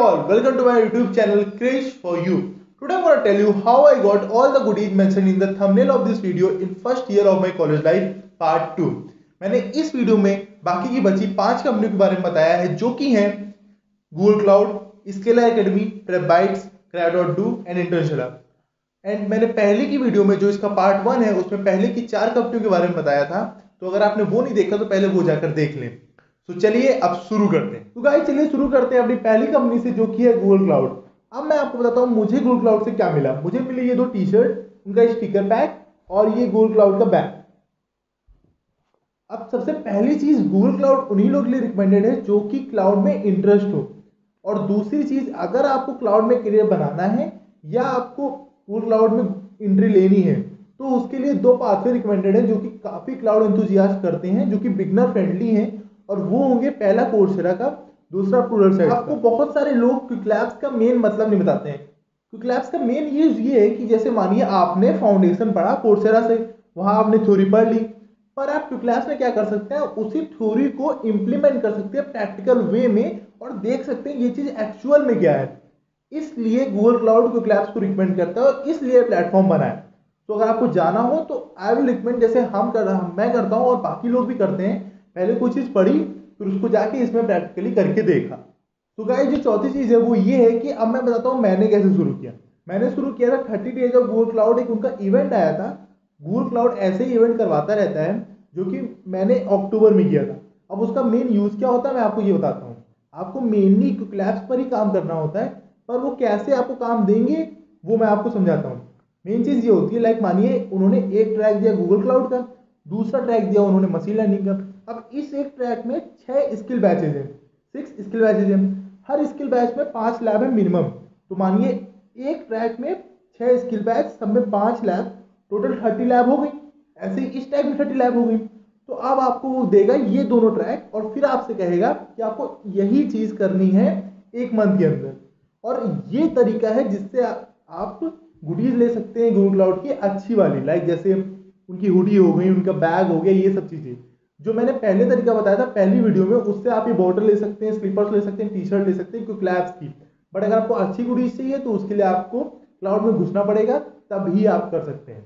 all, welcome to my YouTube channel Krish for you. Today I'm going to tell you how I got all the goodies mentioned in the thumbnail of this video in first year of my college life part 2. मैंने इस video में बाकी की बची 5 कंपनियों के बारे में बताया है जो कि हैं Google Cloud, Scaler Academy, PrepBytes, Craft.do and international. And मैंने पहले की वीडियो में जो इसका पार्ट 1 है उसमें पहले की 4 कंपनियों के बारे में बताया था, तो अगर आपने वो नहीं देखा तो पहले वो जाकर देख लें। तो चलिए अब शुरू करते हैं। तो गाइस चलिए शुरू करते हैं अपनी पहली कंपनी से जो कि है गूगल क्लाउड। अब मैं आपको बताता हूँ मुझे गूगल क्लाउड से क्या मिला। मुझे मिली ये 2 टी शर्ट, उनका स्टिकर पैक और ये गूगल क्लाउड का बैग। अब सबसे पहली चीज, गूगल क्लाउड उन्हीं लोगों के लिए रिकमेंडेड है जो कि क्लाउड में इंटरेस्ट हो। और दूसरी चीज, अगर आपको क्लाउड में करियर बनाना है या आपको गूगल क्लाउड में एंट्री लेनी है तो उसके लिए 2 पाथवे रिकमेंडेड है जो कि काफी क्लाउड एंथुसियास्ट करते हैं, जो कि बिगनर फ्रेंडली हैं। और वो होंगे पहला कोर्सेरा का, दूसरा प्लूरलसाइट। आपको बहुत सारे लोग क्विक लैब्स का मेन मतलब नहीं बताते हैं। क्विक लैब्स का मेन यूज ये है कि जैसे मानिए आपने फाउंडेशन पढ़ा कोर्सेरा से, वहां आपने थ्योरी पढ़ ली, पर आप क्विक लैब्स में क्या कर सकते हैं, उसी थ्योरी को इंप्लीमेंट कर सकते हैं प्रैक्टिकल वे में और देख सकते हैं ये चीज एक्चुअल में क्या है। इसलिए गूगल क्लाउड क्विक लैब्स को रिकमेंड करता है और इसलिए प्लेटफॉर्म बना है। तो अगर आपको जाना हो तो आई विल रिकमेंड, जैसे मैं करता हूं और बाकी लोग भी करते हैं, पहले कोई चीज पढ़ी फिर उसको जाके इसमें प्रैक्टिकली करके देखा। तो गाइस जो चौथी चीज है वो ये है कि अब मैं बताता हूँ मैंने कैसे शुरू किया। मैंने शुरू किया था 30 डेज ऑफ गूगल क्लाउड, एक उनका इवेंट आया था। गूगल क्लाउड ऐसे ही इवेंट करवाता रहता है जो कि मैंने अक्टूबर में किया था। अब उसका मेन यूज क्या होता है मैं आपको ये बताता हूँ। आपको मेनली क्विक लैब्स पर ही काम करना होता है, पर वो कैसे आपको काम देंगे वो मैं आपको समझाता हूँ। मेन चीज ये होती है, लाइक मानिए उन्होंने एक ट्रैक दिया गूगल क्लाउड का, दूसरा ट्रैक दिया उन्होंने मशीन लर्निंग का। अब इस एक ट्रैक में 6 स्किल बैचेज हैं, 6 स्किल बैचेज हैं। हर स्किल बैच में 5 लैब है मिनिमम। तो मानिए एक ट्रैक में 6 स्किल बैच, सब में 5 लैब, टोटल 30 लैब हो गई। ऐसे ही इस ट्रैक में 30 लैब हो गई। तो अब आपको वो देगा ये दोनों ट्रैक और फिर आपसे कहेगा कि आपको यही चीज करनी है 1 मंथ के अंदर। और ये तरीका है जिससे आप गुडीज ले सकते हैं गूगल क्लाउड की अच्छी वाली, लाइक जैसे उनकी हुडी हो गई, उनका बैग हो गया, ये सब चीजें जो मैंने पहले तरीका बताया था पहली वीडियो में, उससे आप ये बॉटल ले सकते हैं, स्लीपर्स ले सकते हैं, टी शर्ट ले सकते हैं क्विक लैब्स की। बट अगर आपको अच्छी गुडीज चाहिए तो उसके लिए आपको क्लाउड में घुसना पड़ेगा, तभी आप कर सकते हैं।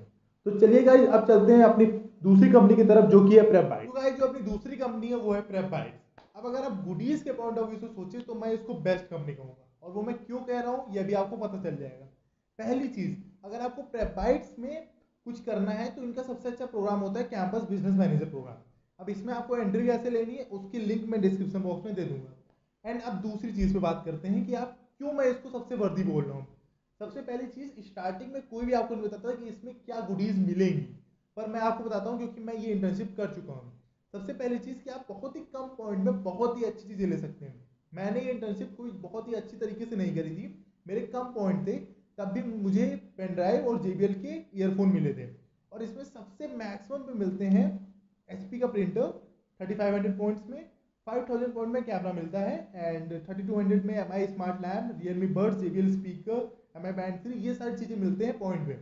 तो चलिए गाइस अब चलते हैं अपनी दूसरी कंपनी की तरफ जो कि है प्रेपबाइट्स। तो गाइस जो अपनी दूसरी कंपनी है वो है प्रेपबाइट्स। अब अगर आप गुडीज के पॉइंट ऑफ व्यू से सोचे तो मैं इसको बेस्ट कंपनी कहूंगा, और वो मैं क्यों कह रहा हूँ ये भी आपको पता चल जाएगा। पहली चीज, अगर आपको प्रेपबाइट्स में कुछ करना है तो इनका सबसे अच्छा प्रोग्राम होता है कैंपस बिजनेस मैनेजर प्रोग्राम। अब इसमें आपको एंट्री कैसे लेनी है उसकी लिंक मैं डिस्क्रिप्शन बॉक्स में दे दूंगा। एंड अब दूसरी चीज पे बात करते हैं कि आप क्यों मैं इसको सबसे वर्दी बोल रहा हूँ। सबसे पहली चीज, स्टार्टिंग में कोई भी आपको नहीं बताता कि इसमें क्या गुडीज मिलेंगी, पर मैं आपको बताता हूँ क्योंकि मैं ये इंटर्नशिप कर चुका हूँ। सबसे पहली चीज कि आप बहुत ही कम पॉइंट में बहुत ही अच्छी चीजें ले सकते हैं। मैंने ये इंटर्नशिप कोई बहुत ही अच्छी तरीके से नहीं करी थी, मेरे कम पॉइंट थे, तब भी मुझे पेन ड्राइव और JBL के ईयरफोन मिले थे। और इसमें सबसे मैक्सिमम पे मिलते हैं HP का प्रिंटर 3500 पॉइंट्स में, 5000 पॉइंट में कैमरा मिलता है, एंड 3200 में MI smart lamp, Realme Buds, JBL speaker, MI band 3, ये सारी चीजें मिलते हैं पॉइंट में।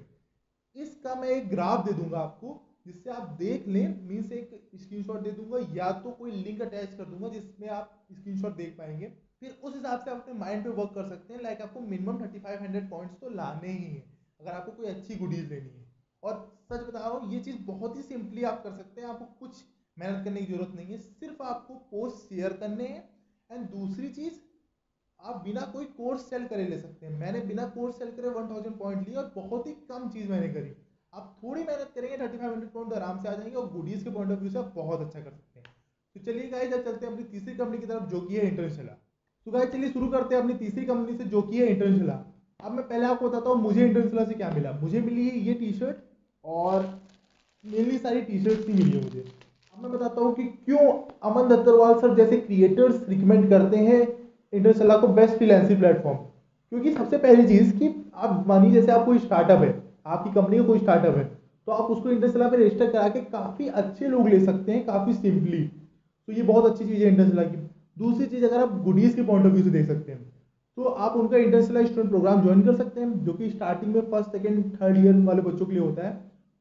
इसका मैं एक ग्राफ दे दूंगा आपको जिससे आप देख लें, मीन्स एक स्क्रीनशॉट दे दूंगा या तो कोई लिंक अटैच कर दूंगा जिसमें आप स्क्रीनशॉट देख पाएंगे। फिर उस हिसाब से आप अपने माइंड पे वर्क कर सकते हैं। लाइक आपको मिनिमम 3500 पॉइंट्स तो लाने ही हैं अगर आपको कोई अच्छी गुडीज लेनी है। और सच बता रहा हूँ ये चीज़ बहुत ही सिंपली आप कर सकते हैं, आपको कुछ मेहनत करने की जरूरत नहीं है, सिर्फ आपको पोस्ट शेयर करने हैं। एंड दूसरी चीज़, आप बिना कोई कोर्स सेल करे ले सकते हैं। मैंने बिना कोर्स सेल करे 1000 पॉइंट लिए और बहुत ही कम चीज़ मैंने करी। आप थोड़ी मेहनत करेंगे 3500 पॉइंट तो आराम से आ जाएंगे और गुडीज के पॉइंट ऑफ व्यू से आप बहुत अच्छा कर सकते हैं। तो चलिए गाइस अब चलते हैं अपनी तीसरी कंपनी की तरफ जो कि है इंटरनेशनल। तो गाइस चलिए शुरू करते हैं अपनी तीसरी कंपनी से जो कि है इंटरनेशनल। अब मैं पहले आपको बताता हूँ मुझे इंटरनेशनल से क्या मिला। मुझे मिली है ये टी शर्ट और मेनली सारी टी शर्ट्स ही मिली है मुझे। अब मैं बताता हूँ कि क्यों अमन दत्तरवाल सर जैसे क्रिएटर्स रिकमेंड करते हैं इंटरनेशनल को बेस्ट फ्रीलांसिंग प्लेटफॉर्म। क्योंकि सबसे पहली चीज कि आप मानिए जैसे आप कोई स्टार्टअप है, आपकी कंपनी का कोई स्टार्टअप है, तो आप उसको इंटरनेशनल पे रजिस्टर करा के काफी अच्छे लोग ले सकते हैं काफी सिंपली। तो ये बहुत अच्छी चीज है इंटरनेशनल की। दूसरी चीज, अगर आप गुडीज के पॉइंट ऑफ व्यू से देख सकते हैं तो आप उनका इंटरनेशनल स्टूडेंट प्रोग्राम ज्वाइन कर सकते हैं जो कि स्टार्टिंग में फर्स्ट सेकंड थर्ड ईयर वाले बच्चों के लिए होता है।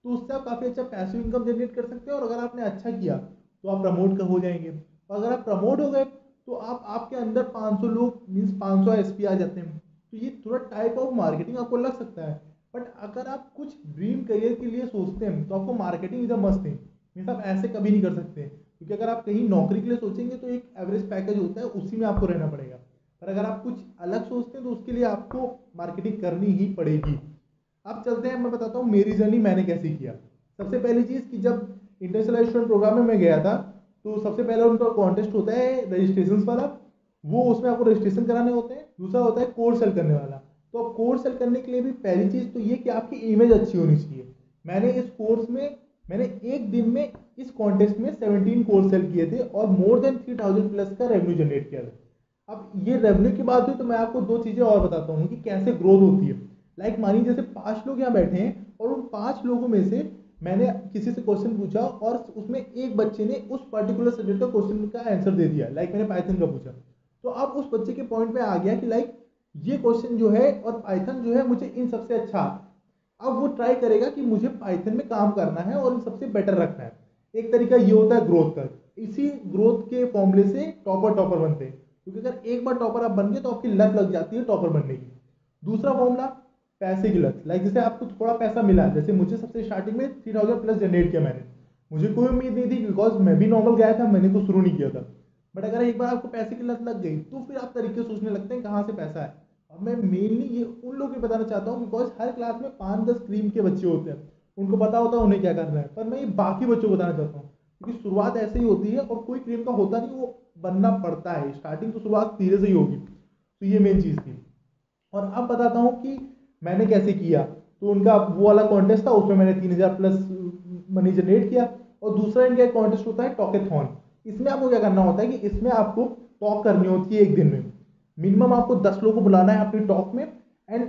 तो उससे आप काफी अच्छा पैसिव इनकम जनरेट कर सकते हैं और अगर आपने अच्छा किया तो आप प्रमोट हो जाएंगे। और अगर आप प्रमोट हो गए तो आप आपके अंदर 500 लोग मीन्स 500 एसपी आ जाते हैं। तो ये थोड़ा टाइप ऑफ मार्केटिंग आपको लग सकता है, बट अगर आप कुछ ड्रीम करियर के लिए सोचते हैं तो आपको marketing is a must thing. Means आप ऐसे कभी नहीं कर सकते, क्योंकि अगर आप कहीं नौकरी के लिए सोचेंगे तो एक एवरेज पैकेज होता है, उसी में आपको रहना पड़ेगा। पर अगर आप कुछ अलग सोचते हैं तो उसके लिए आपको मार्केटिंग करनी ही पड़ेगी। अब चलते हैं, मैं बताता हूँ मेरी जर्नी मैंने कैसे किया। सबसे पहली चीज़ कि जब इंटरनेशनल स्टूडेंट प्रोग्राम में मैं गया था, तो सबसे पहले उनका कॉन्टेस्ट होता है रजिस्ट्रेशन वाला, वो उसमें आपको रजिस्ट्रेशन कराने होते हैं। दूसरा होता है कोर्स सेल करने वाला। तो अब कोर्स सेल करने के लिए भी पहली चीज़ तो ये कि आपकी इमेज अच्छी होनी चाहिए। मैंने इस कोर्स में मैंने एक दिन में इस कॉन्टेस्ट में 17 कोर्स सेल किए थे और मोर देन 3000 प्लस का रेवेन्यू जनरेट किया था। अब ये रेवेन्यू की बात हुई तो मैं आपको दो चीज़ें और बताता हूँ कि कैसे ग्रोथ होती है। लाइक मानिए जैसे 5 लोग यहाँ बैठे हैं और उन 5 लोगों में से मैंने किसी से क्वेश्चन पूछा और उसमें एक बच्चे ने उस पर्टिकुलर सब्जेक्ट का क्वेश्चन का आंसर दे दिया। लाइक मैंने पाइथन का पूछा, तो अब उस बच्चे के पॉइंट में आ गया कि लाइक ये क्वेश्चन जो है और पाइथन जो है मुझे इन सबसे अच्छा आता है। अब वो ट्राई करेगा कि मुझे पाइथन में काम करना है और इन सबसे बेटर रखना है। एक तरीका ये होता है ग्रोथ का। इसी ग्रोथ के फॉर्मूले से टॉपर बनते हैं, क्योंकि अगर एक बार टॉपर आप बन गए तो आपकी लत लग जाती है टॉपर बनने की। दूसरा फॉर्मूला पैसे की लत। लाइक जैसे आपको थोड़ा पैसा मिला, जैसे मुझे सबसे स्टार्टिंग में 3000 प्लस जनरेट किया मैंने, मुझे कोई उम्मीद नहीं थी बिकॉज मैं भी नॉर्मल गया था, मैंने तो शुरू नहीं किया था। बट अगर एक बार आपको पैसे की लत लग गई तो फिर आप तरीके सोचने लगते हैं कहाँ से पैसा है। अब मैं मेनली ये उन लोगों को बताना चाहता हूँ बिकॉज हर क्लास में 5-10 क्रीम के बच्चे होते हैं, उनको पता होता है उन्हें क्या करना है। पर मैं ये बाकी बच्चों को बताना चाहता हूँ क्योंकि शुरुआत ऐसे ही होती है और कोई क्रीम का होता नहीं, वो बनना पड़ता है। स्टार्टिंग तो शुरुआत धीरे से ही होगी। तो ये मेन चीज़ थी। और अब बताता हूँ कि मैंने कैसे किया। तो उनका वो वाला कॉन्टेस्ट था, उसमें मैंने 3000 प्लस मनी जनरेट किया। और दूसरा इनका एक कॉन्टेस्ट होता है टॉकेथॉन। इसमें आपको क्या करना होता है कि इसमें आपको टॉक करनी होती है एक दिन में। मिनिमम आपको 10 लोगों को बुलाना है अपनी टॉक में। एंड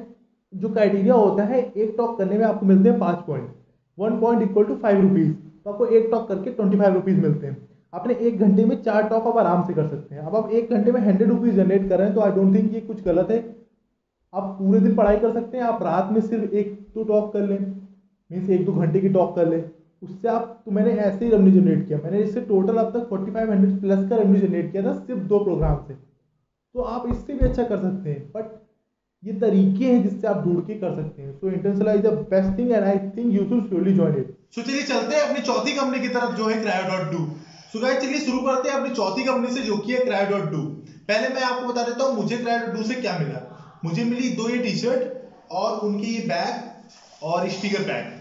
जो क्राइटेरिया होता है, एक टॉक करने में आपको मिलते हैं 5 point. 1 point equal to 5 rupees. तो आपको एक टॉक करके 25 रुपीज़ मिलते हैं। आपने एक घंटे में 4 टॉक आप आराम से कर सकते हैं। अब आप एक घंटे में 100 रुपीज़ जनरेट कर रहे हैं तो आई डोंट थिंक ये कुछ गलत है। आप पूरे दिन पढ़ाई कर सकते हैं, आप रात में सिर्फ एक दो टॉक कर लें, मीन्स 1-2 घंटे की टॉक कर लें, उससे आप तो मैंने ऐसे ही रेवेन्यू जनरेट किया। मैंने इससे टोटल अब तक 4500 प्लस का रेवेन्यू जनरेट किया था सिर्फ 2 प्रोग्राम से। तो आप इससे भी अच्छा कर सकते हैं, बट ये तरीके हैं जिससे आप ढूंढ के कर सकते हैं। So international is the best thing and I think you should surely join it. So चलिए चलते हैं अपनी चौथी कंपनी की तरफ जो है Cryo.do। सो गाइस चलिए शुरू करते हैं अपनी चौथी कंपनी से जो कि है Cryo.do। पहले मैं आपको बता देता हूँ मुझे Cryo.do से क्या मिला। मुझे मिली 2 ये टी शर्ट और उनके ये बैग और स्टिकर पैक।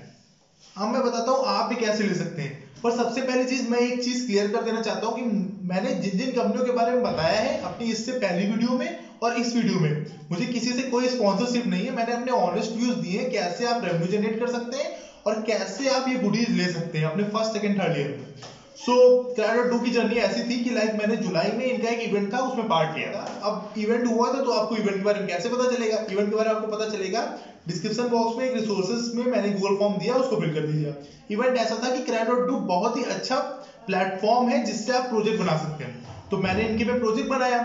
अब मैं बताता हूँ आप भी कैसे ले सकते हैं। पर सबसे पहली चीज मैं एक चीज क्लियर कर देना चाहता हूँ कि मैंने जिन जिन कंपनियों के बारे में बताया है अपनी इससे पहली वीडियो में और इस वीडियो में, मुझे किसी से कोई स्पॉन्सरशिप नहीं है। मैंने अपने ऑनेस्ट व्यूज दिए हैं कैसे आप रेवेन्यू जनरेट कर सकते हैं और कैसे आप ये गुडीज ले सकते हैं अपने फर्स्ट सेकंड थर्ड ईयर में। सो Cryo.do की जर्नी ऐसी थी कि लाइक मैंने जुलाई में इनका एक इवेंट था उसमें पार्ट लिया था। अब इवेंट हुआ था तो आपको इवेंट के बारे में कैसे पता चलेगा। इवेंट के बारे में आपको पता चलेगा डिस्क्रिप्शन बॉक्स में एक रिसोर्सेज में मैंने गूगल फॉर्म दिया, उसको फिल कर दीजिए। इवेंट ऐसा था कि Cryo.do बहुत ही अच्छा प्लेटफॉर्म है जिससे आप प्रोजेक्ट बना सकते हैं। तो मैंने इनके पे प्रोजेक्ट बनाया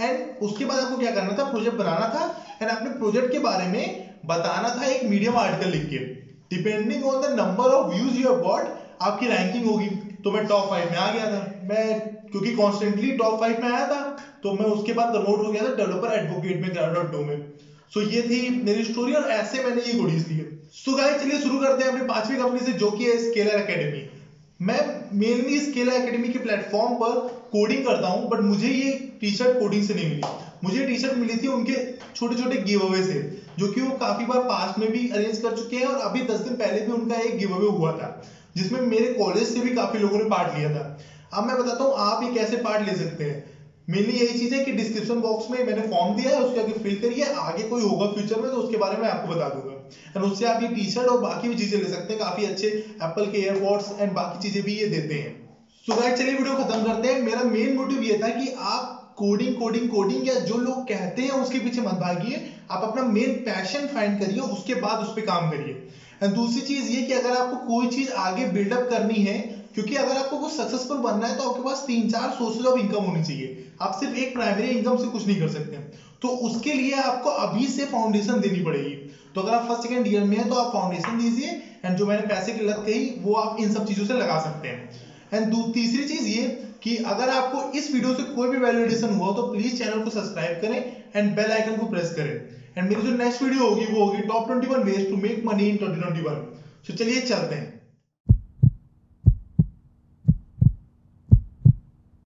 एंड उसके बाद आपको क्या करना था, प्रोजेक्ट बनाना था एंड अपने प्रोजेक्ट के बारे में बताना था एक मीडियम आर्टिकल लिख के। Depending on the number of views you have got आपकी रैंकिंग होगी। तो मैं टॉप 5 में आ गया था। मैं क्योंकि कॉन्स्टेंटली टॉप 5 में आया था तो मैं उसके बाद प्रमोट हो गया था डेवलपर एडवोकेट में Cryo.do में। सो ये थी मेरी स्टोरी और ऐसे मैंने ये गुडीज लिए। सो गाइस चलिए शुरू करते हैं अपनी पांचवी कंपनी से जो कि है स्केलर एकेडमी। मैं मेनली स्केलर एकेडमी के प्लेटफॉर्म पर कोडिंग करता हूं, बट मुझे ये टी शर्ट कोडिंग से नहीं मिली। मुझे टी शर्ट मिली थी उनके छोटे छोटे गिव अवे से, जो कि वो काफी बार पास्ट में भी अरेंज कर चुके हैं और अभी 10 दिन पहले भी उनका एक गिव अवे हुआ था जिसमें मेरे कॉलेज से भी काफी लोगों ने पार्ट लिया था। अब मैं बताता हूँ आप ये कैसे पार्ट ले सकते हैं। मेनली यही चीज है कि डिस्क्रिप्शन बॉक्स में मैंने फॉर्म दिया है, उसके आगे फिल करिए। आगे कोई होगा फ्यूचर में तो उसके बारे में आपको बता दूंगा एंड उससे आप ये टी शर्ट और बाकी भी चीजें ले सकते हैं। काफी अच्छे एप्पल के एयरपॉड्स एंड बाकी चीजें भी ये देते हैं। सो गाइस चलिए वीडियो खत्म करते हैं। मेरा मेन मोटिव ये था कि आप कोडिंग कोडिंग कोडिंग या जो लोग कहते हैं उसके पीछे मत भागिए। आप अपना मेन पैशन फाइंड करिए, उसके बाद उस पर काम करिए। एंड दूसरी चीज ये कि अगर आपको कोई चीज आगे बिल्डअप करनी है, क्योंकि अगर आपको कुछ सक्सेसफुल बनना है तो आपके पास 3-4 सोर्सेज ऑफ इनकम होनी चाहिए। आप सिर्फ एक प्राइमरी इनकम से कुछ नहीं कर सकते। तो उसके लिए आपको अभी से फाउंडेशन देनी पड़ेगी। तो अगर आप फर्स्ट सेकंड ईयर में है तो आप फाउंडेशन दीजिए एंड जो मैंने पैसे की लत कही वो आप इन सब चीजों से लगा सकते हैं। एंड तीसरी चीज ये कि अगर आपको इस वीडियो से कोई भी वैल्यू एडिशन हुआ तो प्लीज चैनल को सब्सक्राइब करें एंड बेल आइकन को प्रेस करें। एंड मेरी जो नेक्स्ट वीडियो होगी वो होगी top 21 ways to make money in 2021। तो चलिए चलते हैं।